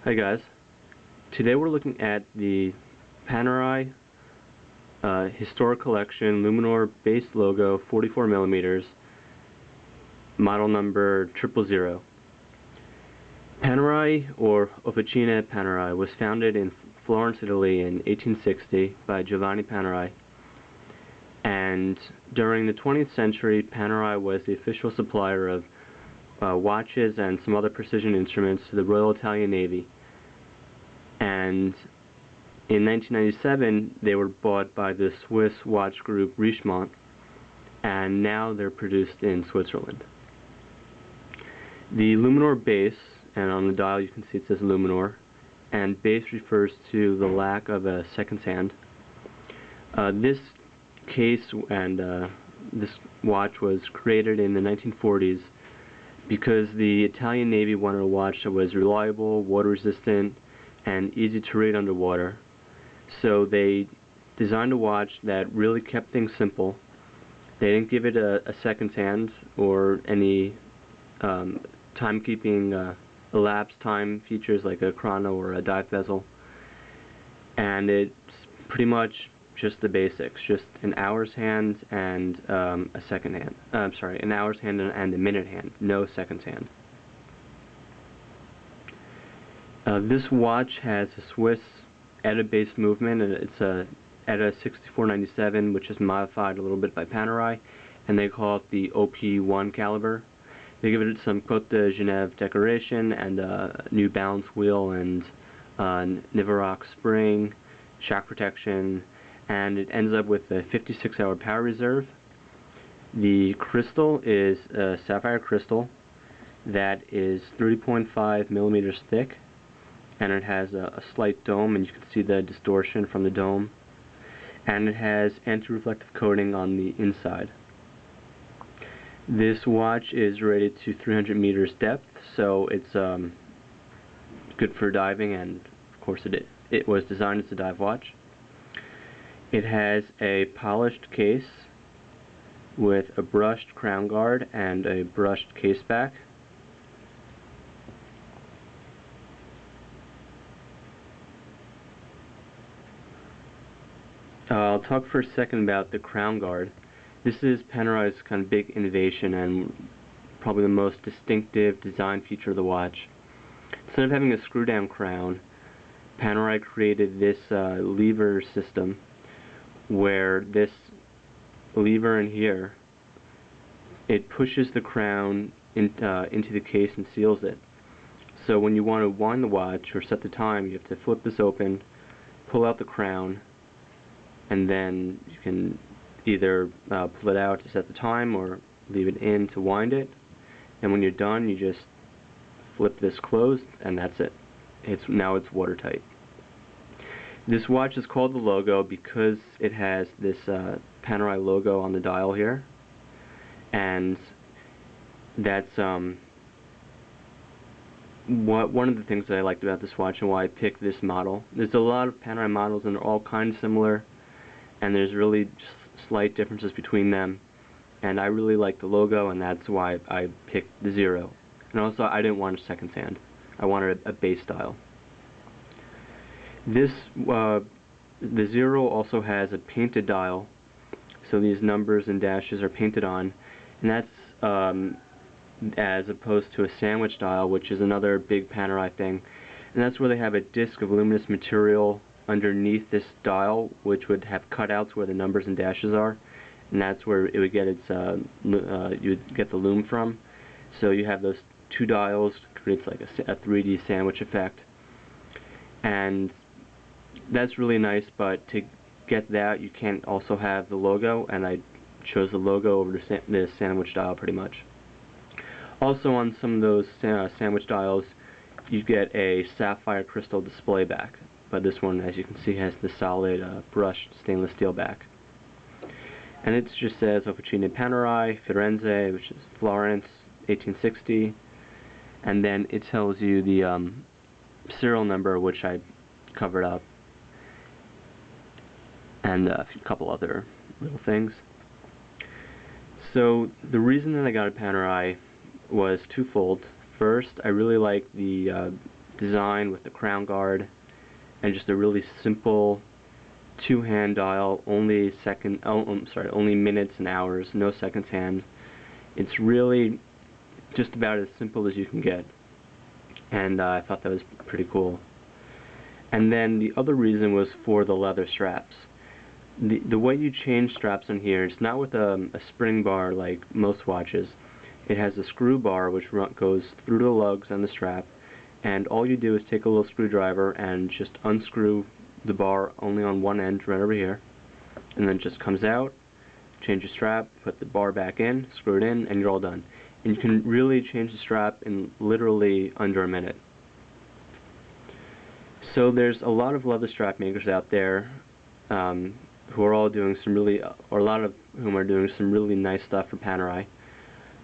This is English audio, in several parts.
Hi guys, today we're looking at the Panerai Historic Collection Luminor base logo 44mm, model number 000. Panerai, or Officina Panerai, was founded in Florence, Italy in 1860 by Giovanni Panerai, and during the 20th century Panerai was the official supplier of watches and some other precision instruments to the Royal Italian Navy. And in 1997 they were bought by the Swiss watch group Richemont, and now they're produced in Switzerland. The Luminor base, and on the dial you can see it says Luminor, and base refers to the lack of a second hand. This case and this watch was created in the 1940s because the Italian Navy wanted a watch that was reliable, water resistant, and easy to read underwater. So they designed a watch that really kept things simple. They didn't give it a second hand or any timekeeping elapsed time features like a chrono or a dive bezel. And it's pretty much just the basics, just an hour's hand and a second hand. An hour's hand and a minute hand, no seconds hand. This watch has a Swiss ETA-based movement, and it's a ETA 6497, which is modified a little bit by Panerai, and they call it the OP1 caliber. They give it some Côte de Genève decoration and a new balance wheel and Nivarock spring, shock protection, and it ends up with a 56-hour power reserve. The crystal is a sapphire crystal that is 30.5 millimeters thick, and it has a slight dome, and you can see the distortion from the dome, and it has anti-reflective coating on the inside. This watch is rated to 300 meters depth, so it's good for diving, and of course it was designed as a dive watch. It has a polished case with a brushed crown guard and a brushed case back. I'll talk for a second about the crown guard. This is Panerai's kind of big innovation and probably the most distinctive design feature of the watch. Instead of having a screw-down crown, Panerai created this lever system where this lever in here, it pushes the crown into the case and seals it. So when you want to wind the watch or set the time, you have to flip this open, pull out the crown, and then you can either pull it out to set the time or leave it in to wind it. And when you're done, you just flip this closed, and that's it. Now it's watertight. This watch is called the logo because it has this Panerai logo on the dial here, and that's one of the things that I liked about this watch and why I picked this model. There's a lot of Panerai models and they're all kind of similar, and there's really just slight differences between them, and I really like the logo, and that's why I picked the 0. And also I didn't want a second hand. I wanted a base style. This the 0 also has a painted dial, so these numbers and dashes are painted on, and that's as opposed to a sandwich dial, which is another big Panerai thing, and that's where they have a disc of luminous material underneath this dial, which would have cutouts where the numbers and dashes are, and that's where it would get its you would get the lume from. So you have those two dials, creates like a 3D sandwich effect, and that's really nice. But to get that, you can't also have the logo, and I chose the logo over the sandwich dial pretty much. Also on some of those sandwich dials, you get a sapphire crystal display back, but this one, as you can see, has the solid brushed stainless steel back. And it just says Officina Panerai, Firenze, which is Florence, 1860, and then it tells you the serial number, which I covered up, and a couple other little things. So the reason that I got a Panerai was twofold. First, I really like the design with the crown guard, and just a really simple two-hand dial, only minutes and hours, no seconds hand. It's really just about as simple as you can get, and I thought that was pretty cool. And then the other reason was for the leather straps. The way you change straps on here, it's not with a spring bar like most watches. It has a screw bar which goes through the lugs and the strap, and all you do is take a little screwdriver and just unscrew the bar only on one end right over here, and then it just comes out, change the strap, put the bar back in, screw it in, and you're all done. And you can really change the strap in literally under a minute. So there's a lot of leather strap makers out there who are all doing some really, or a lot of whom are doing some really nice stuff for Panerai.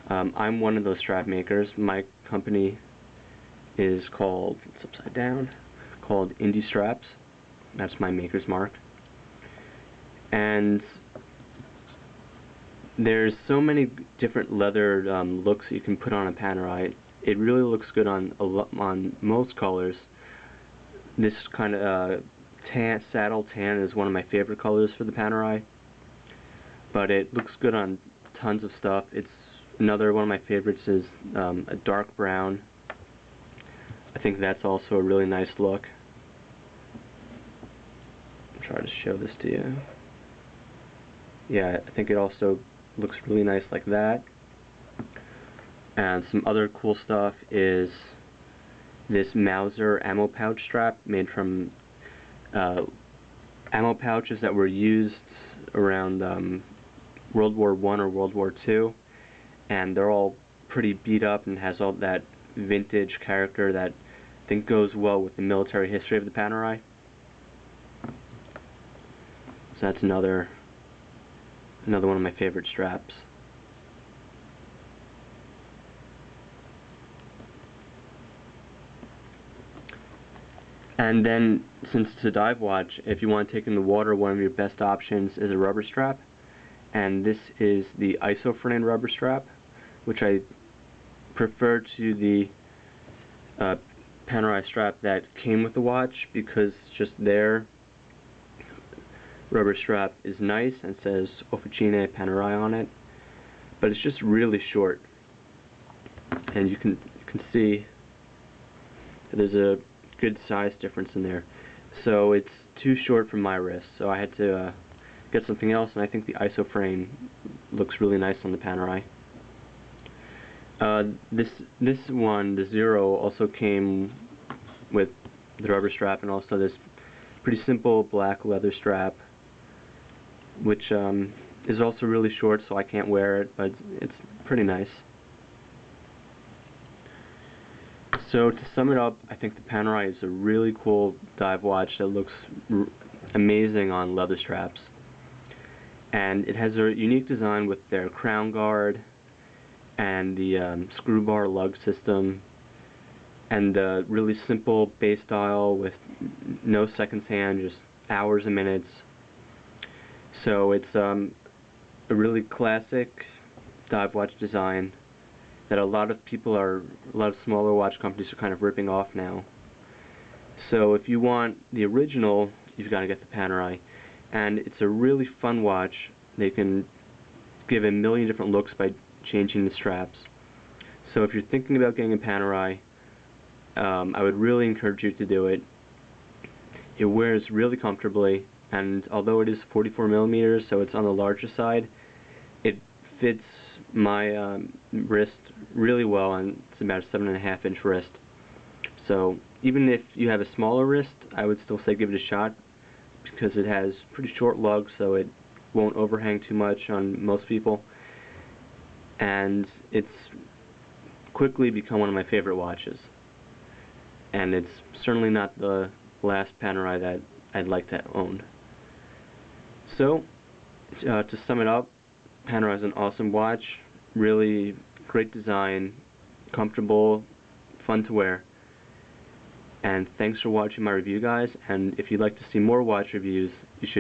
I'm one of those strap makers. My company is called, it's upside down, called Indy Straps. That's my maker's mark. And there's so many different leather looks you can put on a Panerai. It really looks good on most colors. This kind of saddle tan is one of my favorite colors for the Panerai, but it looks good on tons of stuff. It's another one of my favorites is a dark brown. I think that's also a really nice look. I'll try to show this to you. Yeah, I think it also looks really nice like that. And some other cool stuff is this Mauser ammo pouch strap made from ammo pouches that were used around World War I or World War II, and they're all pretty beat up and has all that vintage character that I think goes well with the military history of the Panerai. So that's another one of my favorite straps. And then, since it's a dive watch, if you want to take in the water, one of your best options is a rubber strap. And this is the isofrane rubber strap, which I prefer to the Panerai strap that came with the watch, because just their rubber strap is nice and says Officine Panerai on it, but it's just really short. And you can see there's a good size difference in there. So it's too short for my wrist, so I had to get something else, and I think the isofrane looks really nice on the Panerai. This one, the Zero, also came with the rubber strap and also this pretty simple black leather strap, which is also really short, so I can't wear it, but it's pretty nice. So to sum it up, I think the Panerai is a really cool dive watch that looks amazing on leather straps. And it has a unique design with their crown guard and the screw bar lug system and the really simple base dial with no seconds hand, just hours and minutes. So it's a really classic dive watch design that a lot of smaller watch companies are kind of ripping off now. So if you want the original, you've got to get the Panerai. And it's a really fun watch. They can give a million different looks by changing the straps. So if you're thinking about getting a Panerai, I would really encourage you to do it. It wears really comfortably, and although it is 44 millimeters, so it's on the larger side, it fits my wrist really well, and it's about a 7.5 inch wrist. So even if you have a smaller wrist, I would still say give it a shot, because it has pretty short lugs, so it won't overhang too much on most people, and it's quickly become one of my favorite watches. And it's certainly not the last Panerai that I'd like to own. So to sum it up, Panerai is an awesome watch, really great design, comfortable, fun to wear. And thanks for watching my review, guys, and if you'd like to see more watch reviews, you should